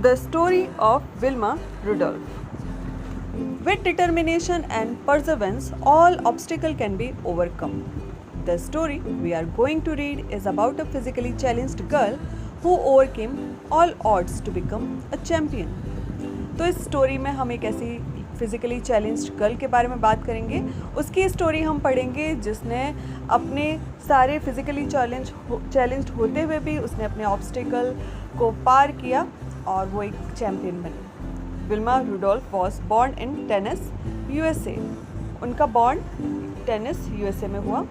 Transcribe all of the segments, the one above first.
The story of Vilma Rudolph. With determination and perseverance, all obstacle can be overcome. The story we are going to read is about a physically challenged girl who overcame all odds to become a champion. तो इस story में हम एक ऐसी physically challenged girl के बारे में बात करेंगे। उसकी स्टोरी हम पढ़ेंगे जिसने अपने सारे फिज़िकली चैलेंज्ड होते हुए भी उसने अपने ऑब्स्टिकल को पार किया और वो एक चैम्पियन बनी। Wilma Rudolph was born in Tennessee, USA. उनका बॉर्न टेनेस, यूएसए में हुआ।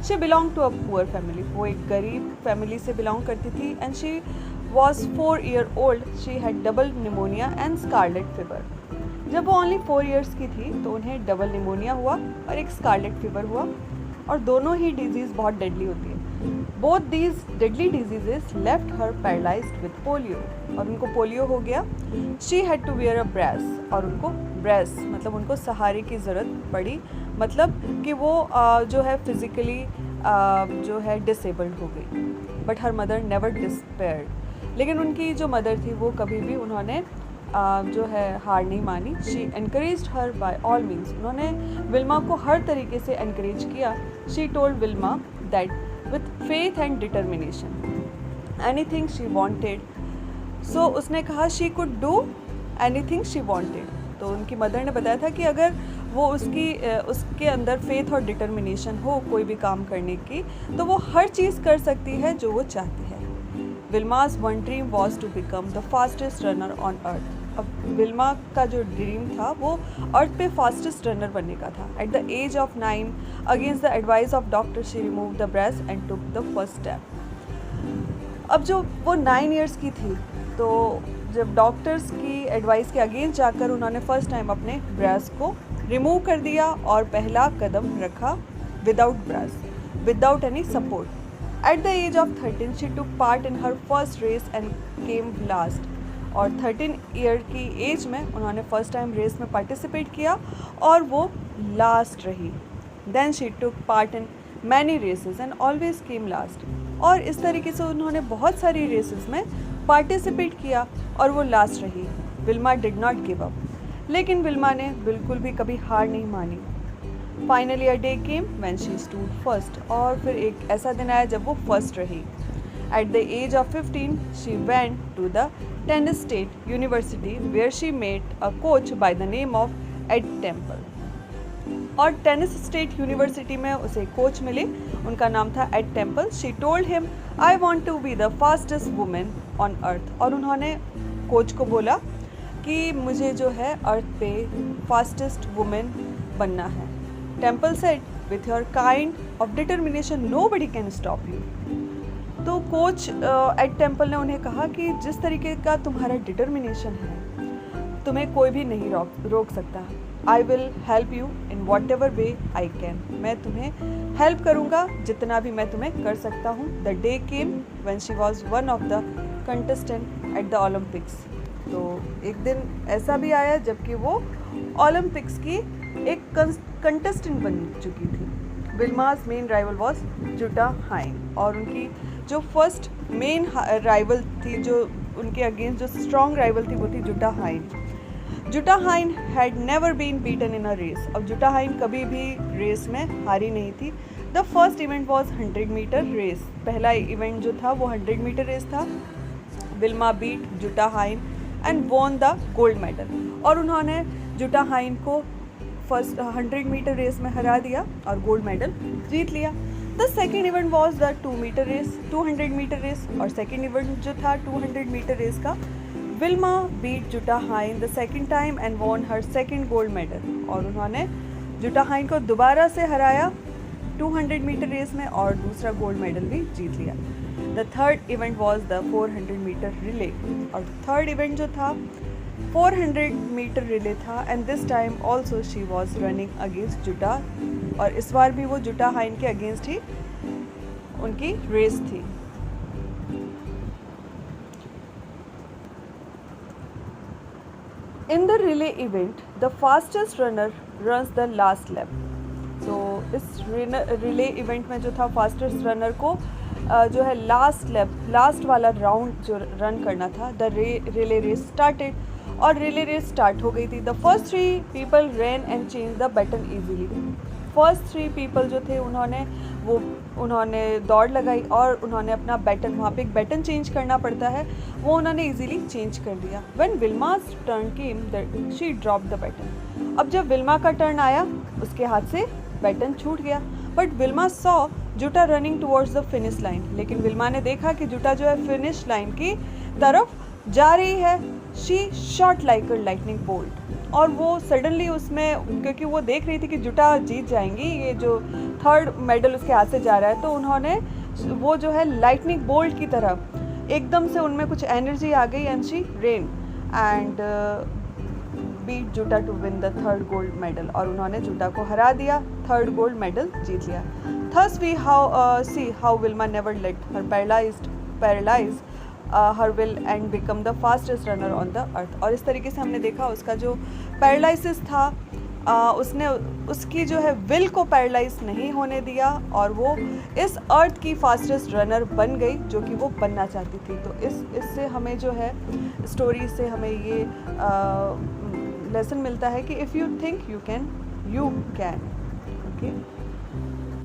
She belong to a poor family. वो एक गरीब फैमिली से बिलोंग करती थी। And she was 4 year old, she had double pneumonia and scarlet fever. जब वो only 4 years की थी तो उन्हें डबल निमोनिया हुआ और एक स्कारलेट फीवर हुआ और दोनों ही डिजीज़ बहुत डेडली होती है। Both these deadly diseases left her paralysed with polio और उनको पोलियो हो गया। She had to wear a brace और उनको ब्रेस मतलब उनको सहारे की ज़रूरत पड़ी, मतलब कि वो जो है फिज़िकली जो है डिसेबल्ड हो गई। But her mother never despaired. लेकिन उनकी जो मदर थी वो कभी भी उन्होंने जो है हार नहीं मानी। She encouraged her by all means. उन्होंने विल्मा को हर तरीके से एनकरेज किया। She told Wilma that with faith and determination anything she wanted, so उसने कहा she could do anything she wanted. तो उनकी मदर ने बताया था कि अगर वो उसके अंदर फेथ और डिटर्मिनेशन हो कोई भी काम करने की तो वो हर चीज़ कर सकती है जो वो चाहती है। विल्मा's one dream was to become the fastest runner on earth. अब विल्मा का जो ड्रीम था वो अर्थ पे फास्टेस्ट रनर बनने का था। At the age of 9, against the advice of doctor, she remove the braces and took the first step. अब जो वो 9 ईयर्स की थी तो जब डॉक्टर्स की एडवाइस के अगेंस्ट जाकर उन्होंने फर्स्ट टाइम अपने ब्रेस्ट को रिमूव कर दिया और पहला कदम रखा without breast, without any support. At the age of 13, she took part in her first race and came last. और 13 ईयर की एज में उन्होंने फर्स्ट टाइम रेस में पार्टिसिपेट किया और वो लास्ट रही। Then she took part in many races and always came last. और इस तरीके से उन्होंने बहुत सारी रेसेस में पार्टिसिपेट किया और वो लास्ट रही। Wilma did not give up, लेकिन विल्मा ने बिल्कुल भी कभी हार नहीं मानी। Finally a day came when she stood first. और फिर एक ऐसा दिन आया जब वो फर्स्ट रही। At the age of 15 she went to the Tennessee State University where she met a coach by the name of Ed Temple. और टेनिस स्टेट यूनिवर्सिटी में उसे कोच मिले, उनका नाम था Ed Temple. She told him I want to be the fastest women on earth. और उन्होंने coach को बोला कि मुझे जो है अर्थ पे फास्टेस्ट वुमेन बनना है। Temple said with your kind of determination nobody can stop you. तो कोच एड टेम्पल ने उन्हें कहा कि जिस तरीके का तुम्हारा डिटर्मिनेशन है तुम्हें कोई भी नहीं रोक सकता। I will help you in what ever way I can. मैं तुम्हें हेल्प करूँगा जितना भी मैं तुम्हें कर सकता हूँ। The day came when she was one of the contestant at the Olympics. तो एक दिन ऐसा भी आया जबकि वो ओलंपिक्स की एक कंटेस्टेंट बन चुकी थी। विल्मा's मेन राइवल वॉज जुटा हाइन और उनकी जो फर्स्ट मेन राइवल थी, जो उनके अगेंस्ट जो स्ट्रॉन्ग राइवल थी वो थी Jutta Heine. Jutta Heine had never been beaten in a race. अब जुटा हाइन कभी भी रेस में हारी नहीं थी। The first event was 100 metre race. पहला इवेंट जो था वो 100 मीटर रेस था। Wilma beat Jutta Heine and won the gold medal. और उन्होंने जुटा हाइन को फर्स्ट 100 मीटर रेस में हरा दिया और गोल्ड मेडल जीत लिया। The second event was the 200 metre race. और सेकेंड इवेंट जो था 200 मीटर रेस का, Wilma beat Jutta Heine the second time and won her second gold medal. और उन्होंने जुटा हाइन को दोबारा से हराया 200 मीटर रेस में और दूसरा गोल्ड मेडल भी जीत लिया। The third event was the 400 metre relay. और थर्ड इवेंट जो था 400 मीटर रिले था and this time also she was running against Jutta. और इस बार भी वो जुटा हाइन के अगेंस्ट ही उनकी रेस थी। In the relay event the fastest runner runs the last lap. तो इस रिले इवेंट में जो था फास्टेस्ट रनर को जो है लास्ट वाला राउंड जो रन करना था, द रिले रेस स्टार्टेड, और रिले रेस स्टार्ट हो गई थी। The first 3 people run and change the button easily. First 3 people जो थे उन्होंने दौड़ लगाई और उन्होंने अपना बैटन, वहाँ पे एक बैटन चेंज करना पड़ता है, वो उन्होंने इजीली चेंज कर दिया। व्हेन विल्मा's turn came she drop the baton. अब जब विल्मा का टर्न आया उसके हाथ से बैटन छूट गया। But Wilma saw Jutta running towards the finish line, लेकिन विल्मा ने देखा कि जूटा जो है फिनिश लाइन की तरफ जा रही है। She shot like a lightning bolt, और वो सडनली उसमें, क्योंकि वो देख रही थी कि जूटा जीत जाएंगी, ये जो 3rd मेडल उसके हाथ से जा रहा है, तो उन्होंने वो जो है लाइटनिंग बोल्ट की तरह एकदम से उनमें कुछ एनर्जी आ गई and she ran and beat Jutta to win the 3rd gold medal, और उन्होंने जूटा को हरा दिया, 3rd गोल्ड मेडल जीत लिया। Thus we see how Vilma never let her paralyze her will and become the fastest runner on the earth। और इस तरीके से हमने देखा उसका जो पैरालिसिस था, उसने उसकी जो है विल को पैरालाइज नहीं होने दिया और वो इस अर्थ की फास्टेस्ट रनर बन गई जो कि वो बनना चाहती थी। तो इससे हमें जो है स्टोरी से हमें ये लेसन मिलता है कि if you think you can okay.